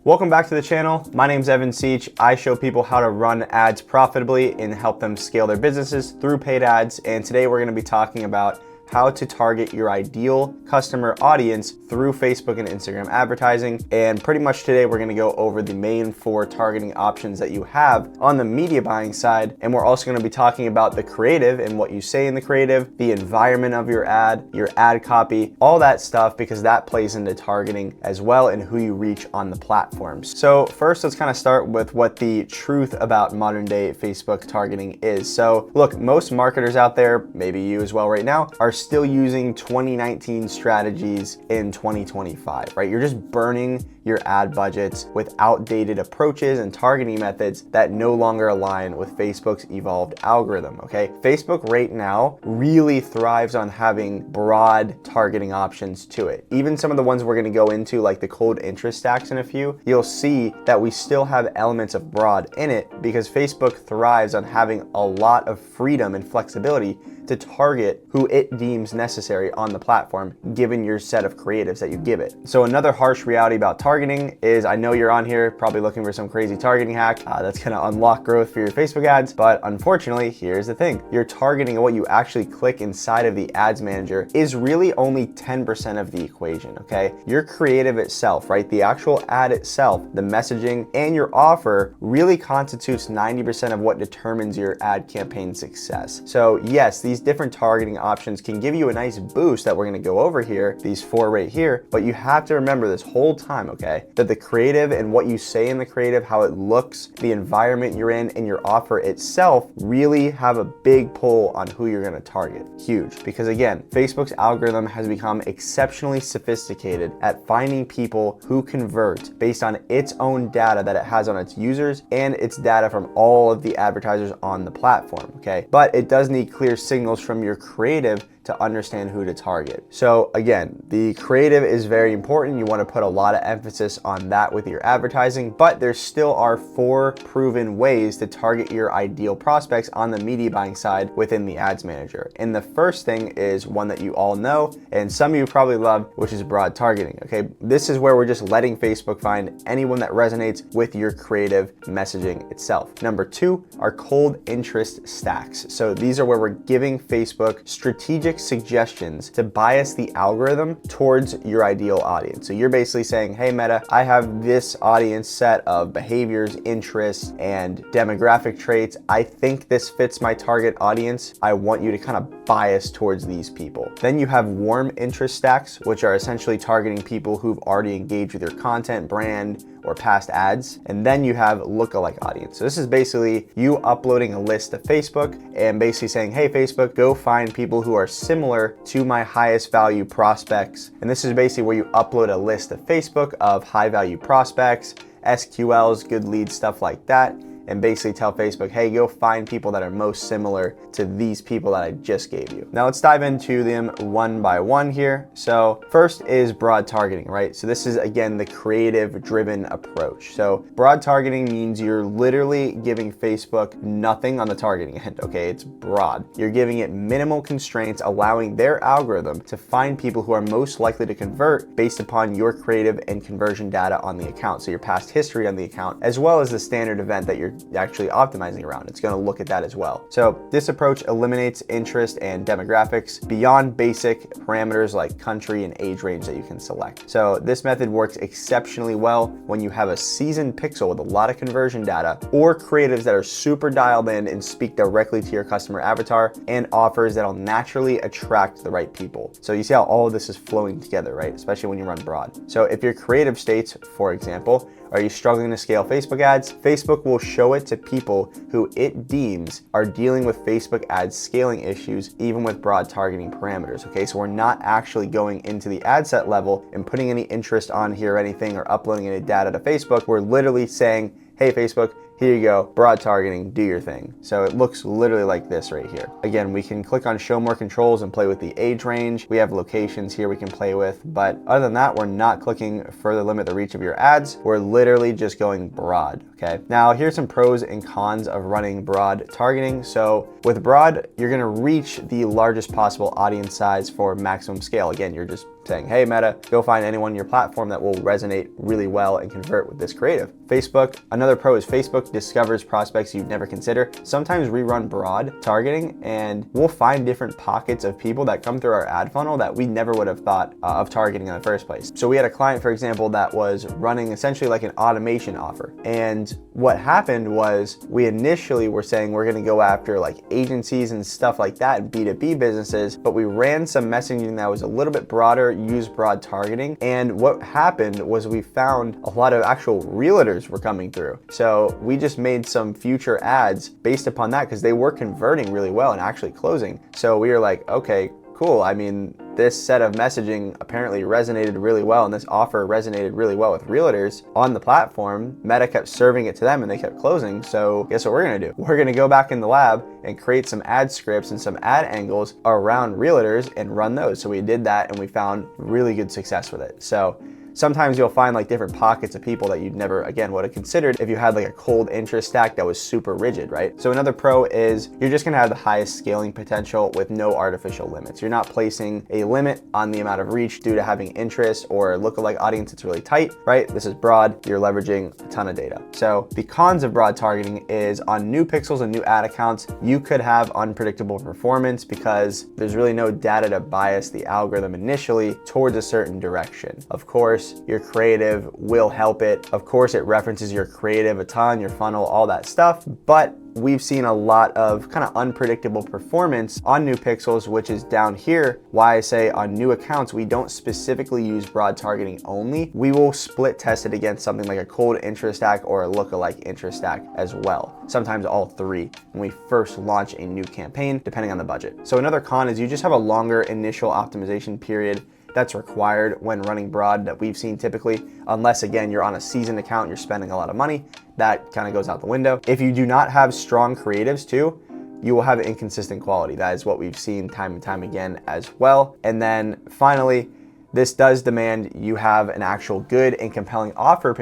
Welcome back to the channel. My name's Evan Seach. I show people how to run ads profitably and help them scale their businesses through paid ads. And today we're going to be talking about how to target your ideal customer audience through Facebook and Instagram advertising. And pretty much today we're gonna go over the main 4 targeting options that you have on the media buying side. And we're also gonna be talking about the creative and what you say in the creative, the environment of your ad copy, all that stuff, because that plays into targeting as well and who you reach on the platforms. So first, let's kind of start with what the truth about modern day Facebook targeting is. So look, most marketers out there, maybe you as well right now, are still using 2019 strategies in 2025, right? You're just burning your ad budgets with outdated approaches and targeting methods that no longer align with Facebook's evolved algorithm, okay? Facebook right now really thrives on having broad targeting options to it. Even some of the ones we're gonna go into, like the cold interest stacks in a few, you'll see that we still have elements of broad in it because Facebook thrives on having a lot of freedom and flexibility to target who it deems necessary on the platform, given your set of creatives that you give it. So another harsh reality about targeting is, I know you're on here probably looking for some crazy targeting hack that's gonna unlock growth for your Facebook ads, but unfortunately, here's the thing. Your targeting and what you actually click inside of the ads manager is really only 10% of the equation, okay? Your creative itself, right? The actual ad itself, the messaging, and your offer really constitutes 90% of what determines your ad campaign success. So yes, these different targeting options can give you a nice boost that we're gonna go over here, these 4 right here, but you have to remember this whole time, okay, that the creative and what you say in the creative, how it looks, the environment you're in, and your offer itself really have a big pull on who you're gonna target. Huge, because again, Facebook's algorithm has become exceptionally sophisticated at finding people who convert based on its own data that it has on its users and its data from all of the advertisers on the platform, okay? But it does need clear signals from your creative to understand who to target. So again, the creative is very important. You want to put a lot of emphasis on that with your advertising, but there still are 4 proven ways to target your ideal prospects on the media buying side within the ads manager. And the first thing is one that you all know, and some of you probably love, which is broad targeting, okay? This is where we're just letting Facebook find anyone that resonates with your creative messaging itself. Number 2 are cold interest stacks. So these are where we're giving Facebook strategic suggestions to bias the algorithm towards your ideal audience. So you're basically saying, hey Meta, I have this audience set of behaviors, interests, and demographic traits. I think this fits my target audience. I want you to kind of bias towards these people. Then you have warm interest stacks, which are essentially targeting people who've already engaged with your content, brand, or past ads. And then you have lookalike audience. So this is basically you uploading a list to Facebook and basically saying, hey Facebook, go find people who are similar to my highest value prospects. And this is basically where you upload a list to Facebook of high value prospects, SQLs, good leads, stuff like that, and basically tell Facebook, hey, go find people that are most similar to these people that I just gave you. Now let's dive into them one by one here. So first is broad targeting, right? So this is, again, the creative driven approach. So broad targeting means you're literally giving Facebook nothing on the targeting end, okay? It's broad. You're giving it minimal constraints, allowing their algorithm to find people who are most likely to convert based upon your creative and conversion data on the account. So your past history on the account, as well as the standard event that you're actually optimizing around. It's going to look at that as well. So this approach eliminates interest and demographics beyond basic parameters like country and age range that you can select. So this method works exceptionally well when you have a seasoned pixel with a lot of conversion data or creatives that are super dialed in and speak directly to your customer avatar and offers that'll naturally attract the right people. So you see how all of this is flowing together, right? Especially when you run broad. So if your creative states, for example, are you struggling to scale Facebook ads? Facebook will show it to people who it deems are dealing with Facebook ads scaling issues, even with broad targeting parameters, okay? So we're not actually going into the ad set level and putting any interest on here or anything or uploading any data to Facebook. We're literally saying, hey Facebook, here you go, broad targeting, do your thing. So it looks literally like this right here. Again, we can click on show more controls and play with the age range. We have locations here we can play with, but other than that, we're not clicking further limit the reach of your ads. We're literally just going broad, okay? Now here's some pros and cons of running broad targeting. So with broad, you're gonna reach the largest possible audience size for maximum scale. Again, you're just saying, hey Meta, go find anyone on your platform that will resonate really well and convert with this creative. Facebook, another pro is Facebook discovers prospects you'd never consider. Sometimes we run broad targeting and we'll find different pockets of people that come through our ad funnel that we never would have thought of targeting in the first place. So we had a client, for example, that was running essentially like an automation offer. And what happened was we initially were saying we're gonna go after like agencies and stuff like that, and B2B businesses, but we ran some messaging that was a little bit broader, used broad targeting. And what happened was we found a lot of actual realtors were coming through. So we just made some future ads based upon that because they were converting really well and actually closing. So we were like, okay, cool. I mean, this set of messaging apparently resonated really well, and this offer resonated really well with realtors on the platform. Meta kept serving it to them and they kept closing. So guess what we're gonna do? We're gonna go back in the lab and create some ad scripts and some ad angles around realtors and run those. So we did that and we found really good success with it. So sometimes you'll find like different pockets of people that you'd never, again, would have considered if you had like a cold interest stack that was super rigid, right? So another pro is you're just gonna have the highest scaling potential with no artificial limits. You're not placing a limit on the amount of reach due to having interest or a lookalike audience that's really tight, right? This is broad, you're leveraging a ton of data. So the cons of broad targeting is on new pixels and new ad accounts, you could have unpredictable performance because there's really no data to bias the algorithm initially towards a certain direction. Of course, your creative will help it. Of course, it references your creative a ton, your funnel, all that stuff, but we've seen a lot of kind of unpredictable performance on new pixels, which is down here. Why I say on new accounts, we don't specifically use broad targeting only. We will split test it against something like a cold interest stack or a lookalike interest stack as well. Sometimes all three when we first launch a new campaign, depending on the budget. So another con is you just have a longer initial optimization period that's required when running broad that we've seen typically, unless again, you're on a seasoned account, you're spending a lot of money, that kind of goes out the window. If you do not have strong creatives too, you will have inconsistent quality. That is what we've seen time and time again as well. And then finally, this does demand you have an actual good and compelling offer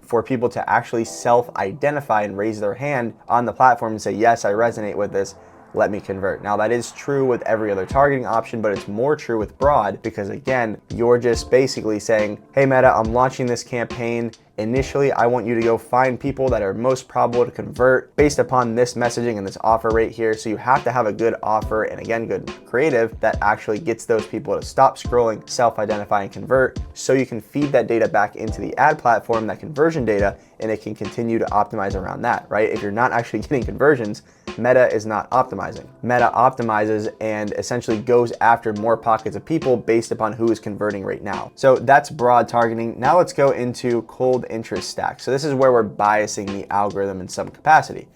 for people to actually self-identify and raise their hand on the platform and say, yes, I resonate with this, let me convert. Now that is true with every other targeting option, but it's more true with broad because again, you're just basically saying, hey Meta, I'm launching this campaign. Initially, I want you to go find people that are most probable to convert based upon this messaging and this offer right here. So you have to have a good offer and again, good creative that actually gets those people to stop scrolling, self-identify and convert so you can feed that data back into the ad platform, that conversion data, and it can continue to optimize around that, right? If you're not actually getting conversions, Meta is not optimizing. Meta optimizes and essentially goes after more pockets of people based upon who is converting right now. So that's broad targeting. Now let's go into cold interest stack. So this is where we're biasing the algorithm in some capacity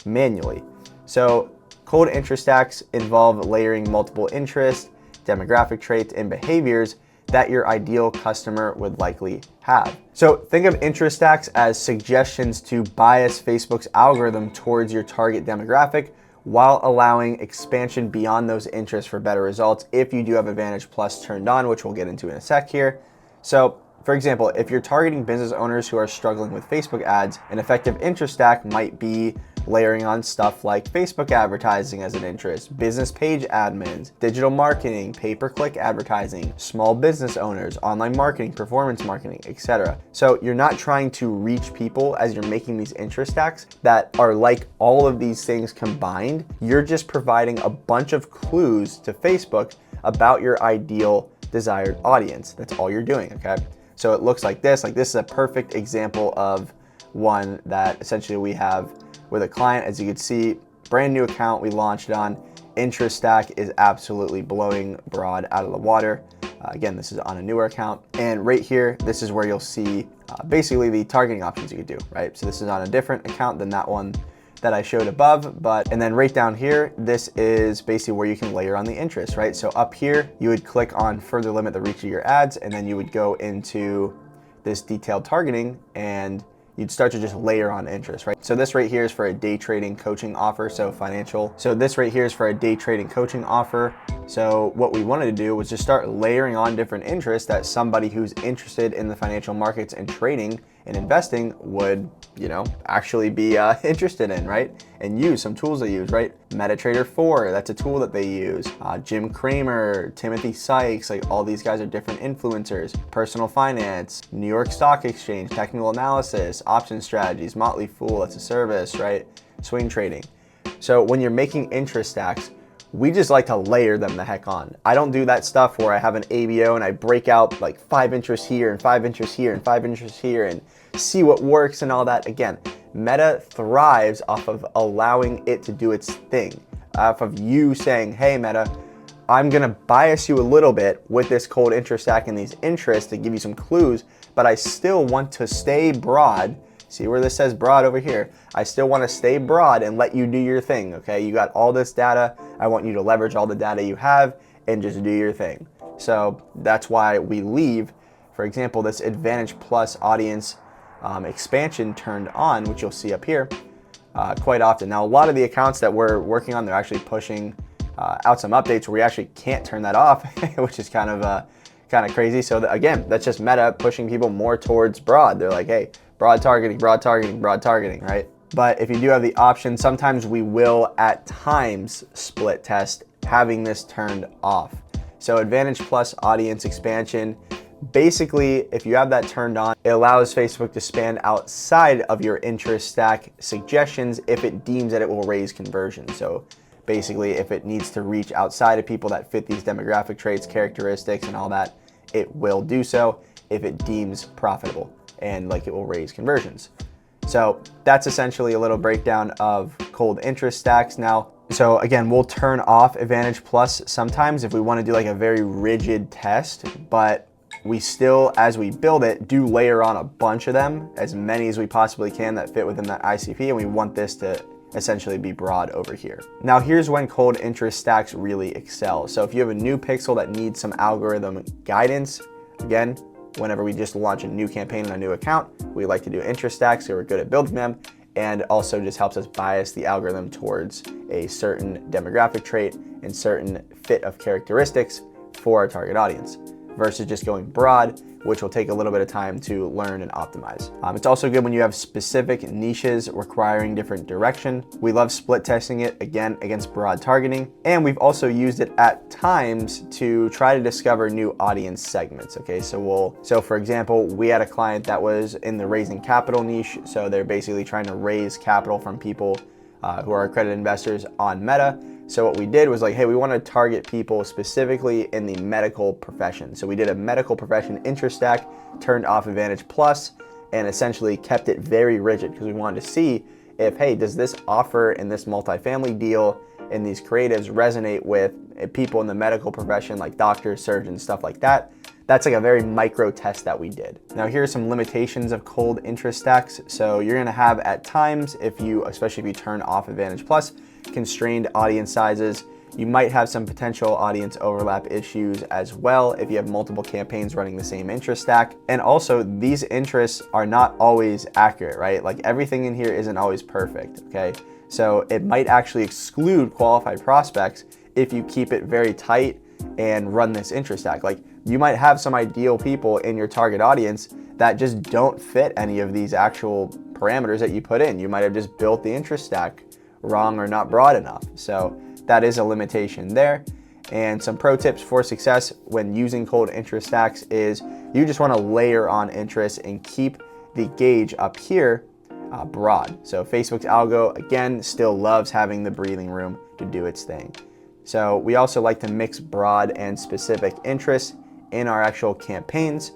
manually. So cold interest stacks involve layering multiple interests, demographic traits, and behaviors that your ideal customer would likely have. So think of interest stacks as suggestions to bias Facebook's algorithm towards your target demographic while allowing expansion beyond those interests for better results if you do have Advantage Plus turned on, which we'll get into in a sec here. So for example, if you're targeting business owners who are struggling with Facebook ads, an effective interest stack might be layering on stuff like Facebook advertising as an interest, business page admins, digital marketing, pay-per-click advertising, small business owners, online marketing, performance marketing, etc. So you're not trying to reach people as you're making these interest stacks that are like all of these things combined. You're just providing a bunch of clues to Facebook about your ideal desired audience. That's all you're doing, okay? So it looks like this is a perfect example of one that essentially we have with a client. As you can see, brand new account we launched on. Interest stack is absolutely blowing broad out of the water. Again, this is on a newer account. And right here, this is where you'll see basically the targeting options you could do, right? So this is on a different account than that one that I showed above, and then right down here, this is basically where you can layer on the interest, right? So up here, you would click on further limit the reach of your ads, and then you would go into this detailed targeting and you'd start to just layer on interest, right? So this right here is for a day trading coaching offer, so financial. So this right here is for a day trading coaching offer. So what we wanted to do was just start layering on different interests that somebody who's interested in the financial markets and trading in investing would, actually be interested in, right? And use some tools they use, right? MetaTrader 4, that's a tool that they use. Jim Cramer, Timothy Sykes, like all these guys are different influencers. Personal Finance, New York Stock Exchange, Technical Analysis, Option Strategies, Motley Fool, that's a service, right? Swing trading. So when you're making interest stacks, we just like to layer them the heck on. I don't do that stuff where I have an ABO and I break out like 5 interests here and 5 interests here and 5 interests here and see what works and all that. Again, Meta thrives off of allowing it to do its thing, off of you saying, hey Meta, I'm gonna bias you a little bit with this cold interest stack and these interests to give you some clues, but I still want to stay broad. See where this says broad over here? I still want to stay broad and let you do your thing, okay? You got all this data. I want you to leverage all the data you have and just do your thing. So that's why we leave, for example, this Advantage Plus audience expansion turned on, which you'll see up here quite often. Now, a lot of the accounts that we're working on, they're actually pushing out some updates where we actually can't turn that off, which is kind of crazy. So again, that's just Meta pushing people more towards broad. They're like, hey, broad targeting, broad targeting, broad targeting, right? But if you do have the option, sometimes we will at times split test having this turned off. So Advantage Plus audience expansion, basically, if you have that turned on, it allows Facebook to span outside of your interest stack suggestions if it deems that it will raise conversion. So basically, if it needs to reach outside of people that fit these demographic traits, characteristics, and all that, it will do so if it deems profitable and like it will raise conversions. So that's essentially a little breakdown of cold interest stacks. Now, so again, we'll turn off Advantage Plus sometimes if we want to do like a very rigid test, but we still, as we build it, do layer on a bunch of them, as many as we possibly can that fit within that ICP, and we want this to essentially be broad over here. Now here's when cold interest stacks really excel. So if you have a new pixel that needs some algorithm guidance, again, whenever we just launch a new campaign on a new account, we like to do interest stacks, so we're good at building them, and also just helps us bias the algorithm towards a certain demographic trait and certain fit of characteristics for our target audience, versus just going broad, which will take a little bit of time to learn and optimize. It's also good when you have specific niches requiring different direction. We love split testing it, again, against broad targeting. And we've also used it at times to try to discover new audience segments, okay? So for example, we had a client that was in the raising capital niche. So they're basically trying to raise capital from people who are accredited investors on Meta. So what we did was like, hey, we want to target people specifically in the medical profession. So we did a medical profession interest stack, turned off Advantage Plus, and essentially kept it very rigid because we wanted to see if, hey, does this offer in this multifamily deal and these creatives resonate with people in the medical profession, like doctors, surgeons, stuff like that. That's like a very micro test that we did. Now here are some limitations of cold interest stacks. So you're gonna have at times, especially if you turn off Advantage Plus, constrained audience sizes. You might have some potential audience overlap issues as well if you have multiple campaigns running the same interest stack. And also these interests are not always accurate, right? Like everything in here isn't always perfect, okay? So it might actually exclude qualified prospects if you keep it very tight and run this interest stack. Like you might have some ideal people in your target audience that just don't fit any of these actual parameters that you put in. You might have just built the interest stack wrong or not broad enough. So that is a limitation there. And some pro tips for success when using cold interest stacks is you just want to layer on interest and keep the gauge up here broad. So Facebook's algo, again, still loves having the breathing room to do its thing. So we also like to mix broad and specific interests in our actual campaigns.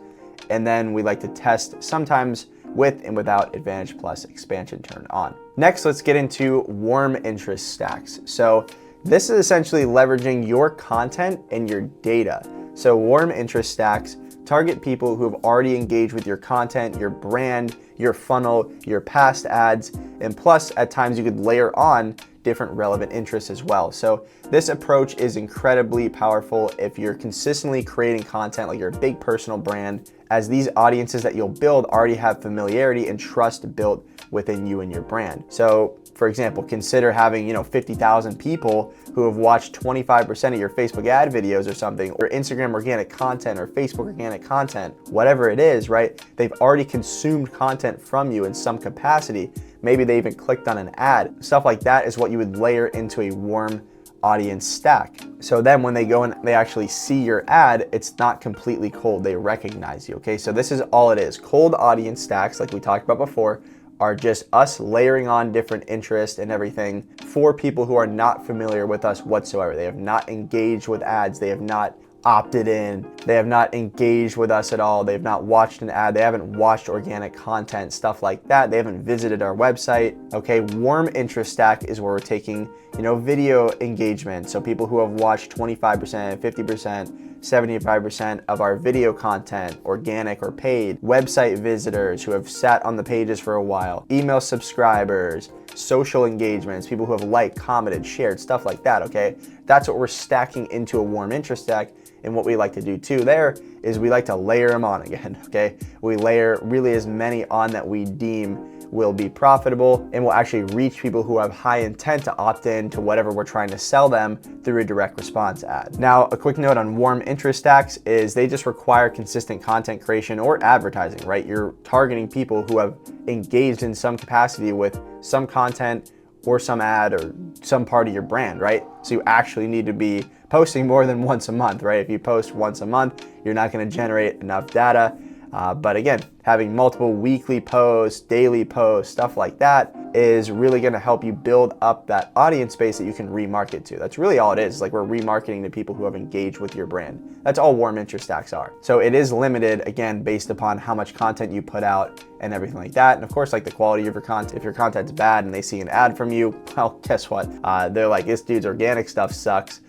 And then we like to test sometimes with and without Advantage Plus expansion turned on. Next, let's get into warm interest stacks. So this is essentially leveraging your content and your data. So warm interest stacks target people who have already engaged with your content, your brand, your funnel, your past ads, and plus at times you could layer on different relevant interests as well. So this approach is incredibly powerful if you're consistently creating content like your big personal brand, as these audiences that you'll build already have familiarity and trust built within you and your brand. So For example, consider having, 50,000 people who have watched 25% of your Facebook ad videos or something, or Instagram organic content or Facebook organic content, whatever it is, right? They've already consumed content from you in some capacity. Maybe they even clicked on an ad. Stuff like that is what you would layer into a warm audience stack. So then when they go and they actually see your ad, it's not completely cold. They recognize you, okay? So this is all it is. Cold audience stacks, like we talked about before, are just us layering on different interests and everything for people who are not familiar with us whatsoever. They have not engaged with ads. They have not opted in. They have not engaged with us at all. They've not watched an ad. They haven't watched organic content, stuff like that. They haven't visited our website. Okay, warm interest stack is where we're taking, video engagement. So people who have watched 25%, 50%, 75% of our video content, organic or paid, website visitors who have sat on the pages for a while, email subscribers, social engagements, people who have liked, commented, shared, stuff like that, okay? That's what we're stacking into a warm interest stack. And what we like to do too there is we like to layer them on again, okay? We layer really as many on that we deem will be profitable and will actually reach people who have high intent to opt in to whatever we're trying to sell them through a direct response ad. Now, a quick note on warm interest stacks is they just require consistent content creation or advertising, right? You're targeting people who have engaged in some capacity with some content or some ad or some part of your brand, right? So you actually need to be posting more than once a month, right? If you post once a month, you're not gonna generate enough data. But again, having multiple weekly posts, daily posts, stuff like that is really gonna help you build up that audience base that you can remarket to. That's really all it is. Like we're remarketing to people who have engaged with your brand. That's all warm interest stacks are. So it is limited, again, based upon how much content you put out and everything like that. And of course, like the quality of your content. If your content's bad and they see an ad from you, well, guess what? They're like, this dude's organic stuff sucks.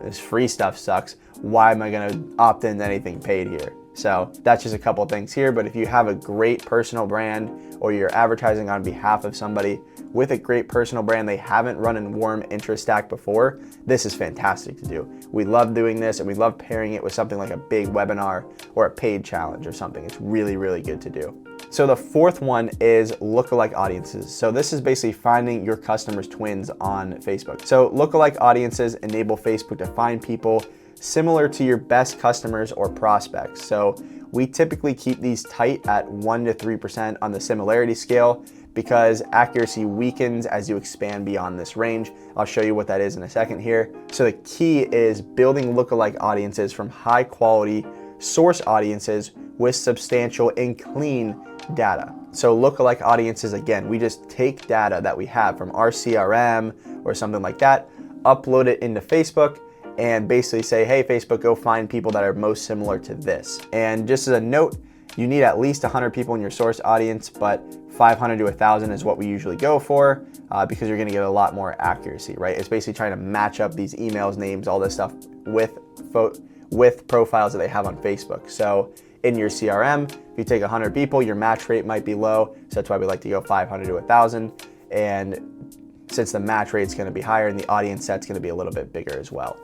This free stuff sucks. Why am I gonna opt into anything paid here? So that's just a couple of things here, but if you have a great personal brand or you're advertising on behalf of somebody with a great personal brand, they haven't run a warm interest stack before, this is fantastic to do. We love doing this and we love pairing it with something like a big webinar or a paid challenge or something. It's really, really good to do. So the fourth one is lookalike audiences. So this is basically finding your customers' twins on Facebook. So lookalike audiences enable Facebook to find people similar to your best customers or prospects. So we typically keep these tight at 1 to 3% on the similarity scale because accuracy weakens as you expand beyond this range. I'll show you what that is in a second here. So the key is building lookalike audiences from high quality source audiences with substantial and clean data. So lookalike audiences, again, we just take data that we have from our CRM or something like that, upload it into Facebook, and basically say, hey, Facebook, go find people that are most similar to this. And just as a note, you need at least 100 people in your source audience, but 500 to 1,000 is what we usually go for because you're gonna get a lot more accuracy, right? It's basically trying to match up these emails, names, all this stuff with profiles that they have on Facebook. So in your CRM, if you take 100 people, your match rate might be low. So that's why we like to go 500 to 1,000. And since the match rate is gonna be higher and the audience set's gonna be a little bit bigger as well.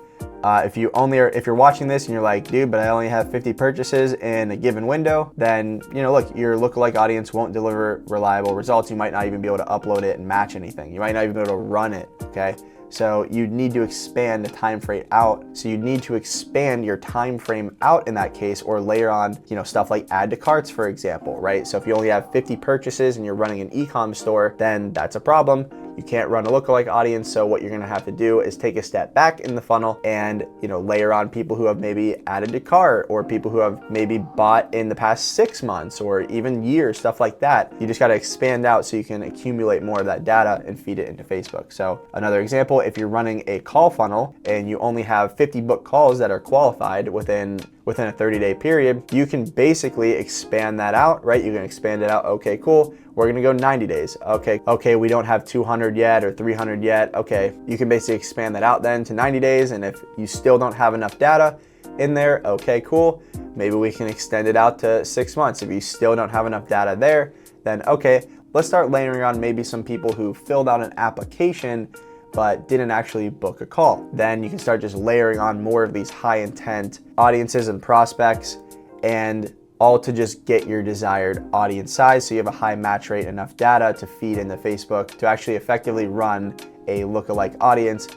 If you're watching this and you're like, dude, but I only have 50 purchases in a given window, then, look, your lookalike audience won't deliver reliable results. You might not even be able to upload it and match anything. You might not even be able to run it, okay? So you need to expand the time frame out. So you need to expand your time frame out in that case, or layer on, stuff like add to carts, for example, right? So if you only have 50 purchases and you're running an e-com store, then that's a problem. You can't run a lookalike audience. So what you're gonna have to do is take a step back in the funnel and layer on people who have maybe added to cart or people who have maybe bought in the past 6 months or even years, stuff like that. You just gotta expand out so you can accumulate more of that data and feed it into Facebook. So another example, if you're running a call funnel and you only have 50 booked calls that are qualified within a 30-day period, you can basically expand that out, right? You can expand it out. Okay, cool. We're gonna go 90 days. Okay, we don't have 200 yet or 300 yet. Okay, you can basically expand that out then to 90 days. And if you still don't have enough data in there, okay, cool. Maybe we can extend it out to 6 months. If you still don't have enough data there, then okay, let's start layering on maybe some people who filled out an application but didn't actually book a call. Then you can start just layering on more of these high intent audiences and prospects. And all to just get your desired audience size so you have a high match rate, enough data to feed into Facebook to actually effectively run a lookalike audience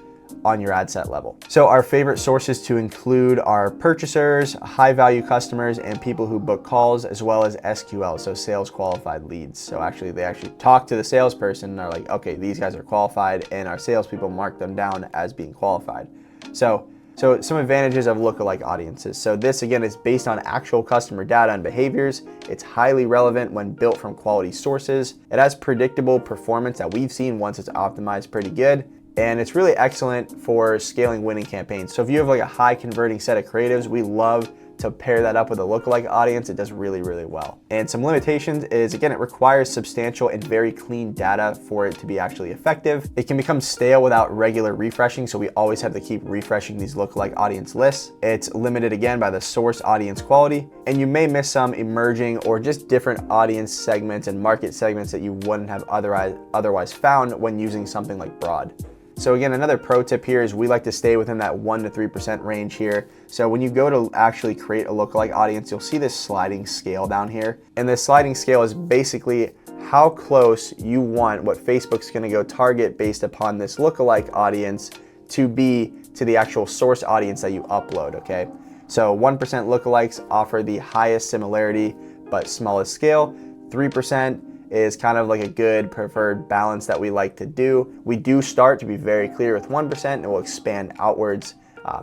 on your ad set level. So our favorite sources to include are purchasers, high value customers, and people who book calls, as well as SQL, so sales qualified leads. So they actually talk to the salesperson and are like, okay, these guys are qualified, and our salespeople mark them down as being qualified. So some advantages of lookalike audiences. So this again is based on actual customer data and behaviors. It's highly relevant when built from quality sources. It has predictable performance that we've seen once it's optimized pretty good. And it's really excellent for scaling winning campaigns. So if you have like a high converting set of creatives, we love to pair that up with a lookalike audience. It does really, really well. And some limitations is, again, it requires substantial and very clean data for it to be actually effective. It can become stale without regular refreshing, so we always have to keep refreshing these lookalike audience lists. It's limited again by the source audience quality, and you may miss some emerging or just different audience segments and market segments that you wouldn't have otherwise found when using something like Broad. So again, another pro tip here is we like to stay within that 1% to 3% range here. So when you go to actually create a lookalike audience, you'll see this sliding scale down here. And this sliding scale is basically how close you want what Facebook's gonna go target based upon this lookalike audience to be to the actual source audience that you upload, okay? So 1% lookalikes offer the highest similarity but smallest scale. 3% is kind of like a good preferred balance that we like to do. We do start, to be very clear, with 1% and we'll expand outwards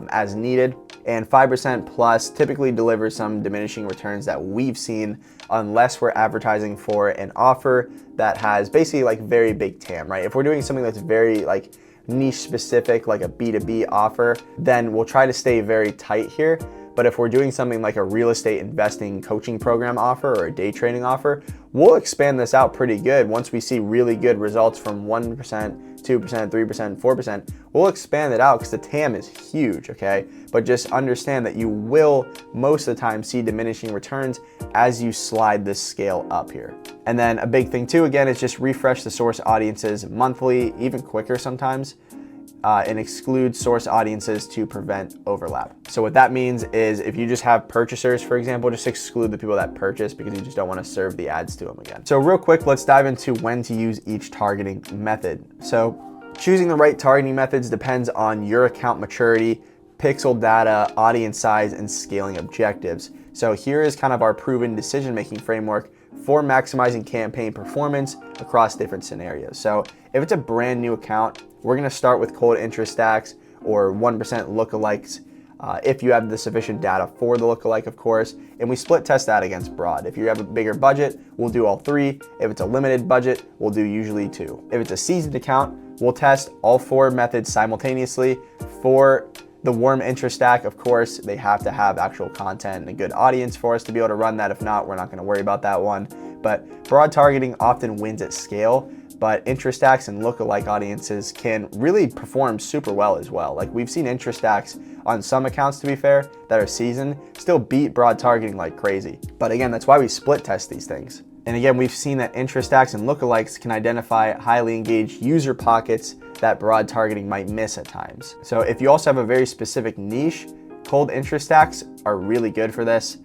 as needed. And 5% plus typically delivers some diminishing returns that we've seen unless we're advertising for an offer that has basically like very big TAM, right? If we're doing something that's very like niche specific, like a B2B offer, then we'll try to stay very tight here. But if we're doing something like a real estate investing coaching program offer or a day trading offer, we'll expand this out pretty good. Once we see really good results from 1%, 2%, 3%, 4%, we'll expand it out because the TAM is huge, okay? But just understand that you will most of the time see diminishing returns as you slide this scale up here. And then a big thing too, again, is just refresh the source audiences monthly, even quicker sometimes. And exclude source audiences to prevent overlap. So what that means is if you just have purchasers, for example, just exclude the people that purchase because you just don't want to serve the ads to them again. So real quick, let's dive into when to use each targeting method. So choosing the right targeting methods depends on your account maturity, pixel data, audience size, and scaling objectives. So here is kind of our proven decision-making framework for maximizing campaign performance across different scenarios. So if it's a brand new account, we're gonna start with cold interest stacks or 1% lookalikes if you have the sufficient data for the lookalike, of course, and we split test that against Broad. If you have a bigger budget, we'll do all three. If it's a limited budget, we'll do usually two. If it's a seasoned account, we'll test all four methods simultaneously. For the warm interest stack, of course, they have to have actual content and a good audience for us to be able to run that. If not, we're not gonna worry about that one. But broad targeting often wins at scale, but interest stacks and lookalike audiences can really perform super well as well. Like we've seen interest stacks on some accounts, to be fair, that are seasoned, still beat broad targeting like crazy. But again, that's why we split test these things. And again, we've seen that interest stacks and lookalikes can identify highly engaged user pockets that broad targeting might miss at times. So if you also have a very specific niche, cold interest stacks are really good for this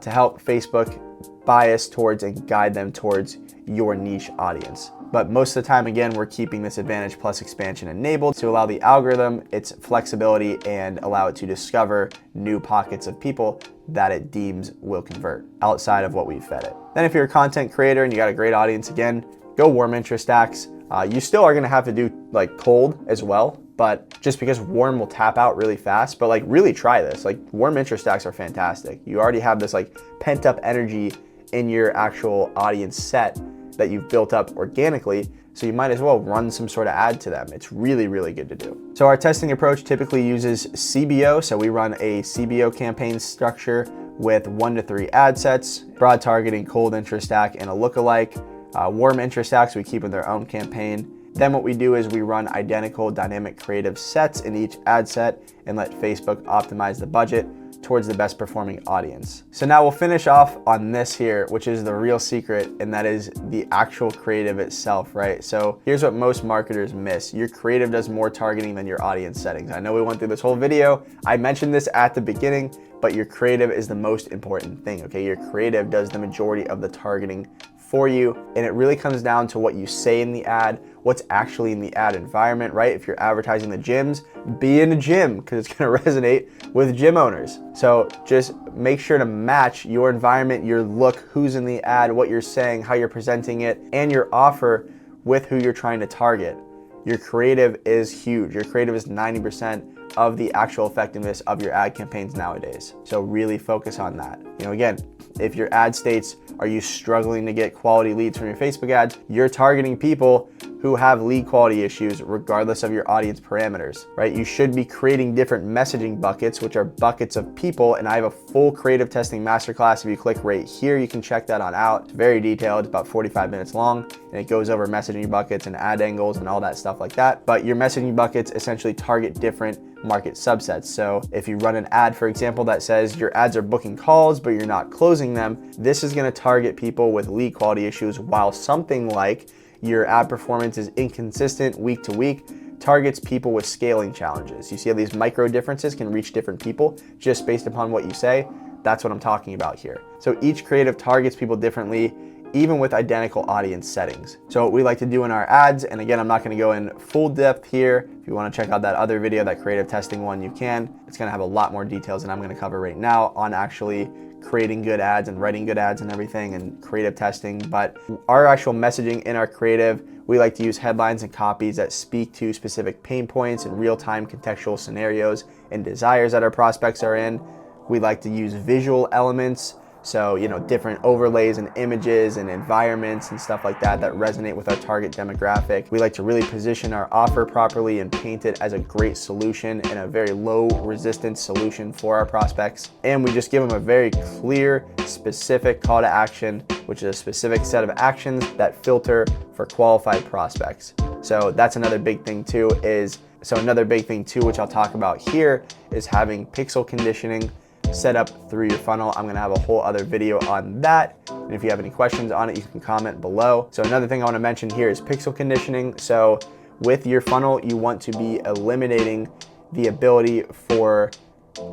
to help Facebook bias towards and guide them towards your niche audience. But most of the time, again, we're keeping this advantage plus expansion enabled to allow the algorithm its flexibility and allow it to discover new pockets of people that it deems will convert outside of what we've fed it. Then if you're a content creator and you got a great audience, again, go warm interest stacks. You still are gonna have to do like cold as well, but just because warm will tap out really fast, but like really try this. Like warm interest stacks are fantastic. You already have this like pent up energy in your actual audience set that you've built up organically, so you might as well run some sort of ad to them. It's really, really good to do. So our testing approach typically uses CBO, so we run a CBO campaign structure with 1 to 3 ad sets, broad targeting, cold interest stack, and a lookalike. Warm interest stacks we keep in their own campaign. Then what we do is we run identical dynamic creative sets in each ad set and let Facebook optimize the budget towards the best performing audience. So now we'll finish off on this here, which is the real secret, and that is the actual creative itself, right? So here's what most marketers miss. Your creative does more targeting than your audience settings. I know we went through this whole video. I mentioned this at the beginning, but your creative is the most important thing, okay? Your creative does the majority of the targeting for you, and it really comes down to what you say in the ad, what's actually in the ad environment, right? If you're advertising the gyms, be in a gym because it's gonna resonate with gym owners. So just make sure to match your environment, your look, who's in the ad, what you're saying, how you're presenting it, and your offer with who you're trying to target. Your creative is huge. Your creative is 90% of the actual effectiveness of your ad campaigns nowadays. So really focus on that. You know, again, if your ad states, are you struggling to get quality leads from your Facebook ads? You're targeting people who have lead quality issues regardless of your audience parameters, right? You should be creating different messaging buckets, which are buckets of people. And I have a full creative testing masterclass. If you click right here, you can check that on out. It's very detailed, it's about 45 minutes long, and it goes over messaging buckets and ad angles and all that stuff like that. But your messaging buckets essentially target different market subsets. So if you run an ad, for example, that says your ads are booking calls, but you're not closing them, this is gonna target people with lead quality issues, while something like your ad performance is inconsistent week to week targets people with scaling challenges. You see how these micro differences can reach different people just based upon what you say? That's what I'm talking about here. So each creative targets people differently, even with identical audience settings. So what we like to do in our ads, and again, I'm not gonna go in full depth here. If you wanna check out that other video, that creative testing one, you can. It's gonna have a lot more details than I'm gonna cover right now on actually creating good ads and writing good ads and everything and creative testing. But our actual messaging in our creative, we like to use headlines and copies that speak to specific pain points and real-time contextual scenarios and desires that our prospects are in. We like to use visual elements. So, you know, different overlays and images and environments and stuff like that that resonate with our target demographic. We like to really position our offer properly and paint it as a great solution and a very low resistance solution for our prospects. And we just give them a very clear, specific call to action, which is a specific set of actions that filter for qualified prospects. So that's another big thing too, which I'll talk about here, is having pixel conditioning set up through your funnel. I'm gonna have a whole other video on that. And if you have any questions on it, you can comment below. So another thing I wanna mention here is pixel conditioning. So with your funnel, you want to be eliminating the ability for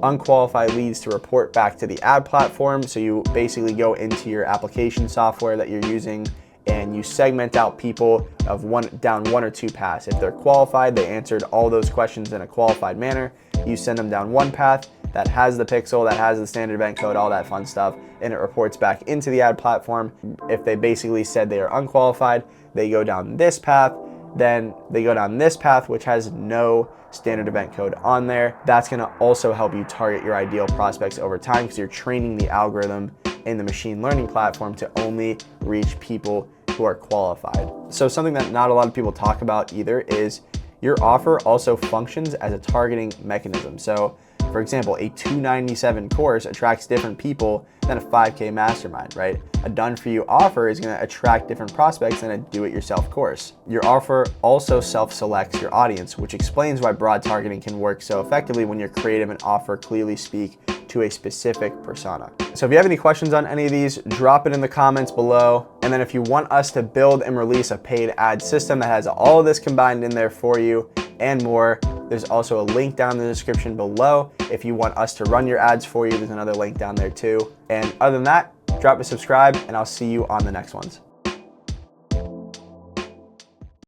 unqualified leads to report back to the ad platform. So you basically go into your application software that you're using and you segment out people of down one or two paths. If they're qualified, they answered all those questions in a qualified manner, you send them down one path that has the pixel, that has the standard event code, all that fun stuff, and it reports back into the ad platform. If they basically said they are unqualified, they go down this path, then they go down this path, which has no standard event code on there. That's gonna also help you target your ideal prospects over time because you're training the algorithm in the machine learning platform to only reach people who are qualified. So something that not a lot of people talk about either is your offer also functions as a targeting mechanism. So for example, a $297 course attracts different people than a $5K mastermind, right? A done-for-you offer is gonna attract different prospects than a do-it-yourself course. Your offer also self-selects your audience, which explains why broad targeting can work so effectively when your creative and offer clearly speak to a specific persona. So if you have any questions on any of these, drop it in the comments below. And then if you want us to build and release a paid ad system that has all of this combined in there for you and more, there's also a link down in the description below. If you want us to run your ads for you, there's another link down there too. And other than that, drop a subscribe and I'll see you on the next ones.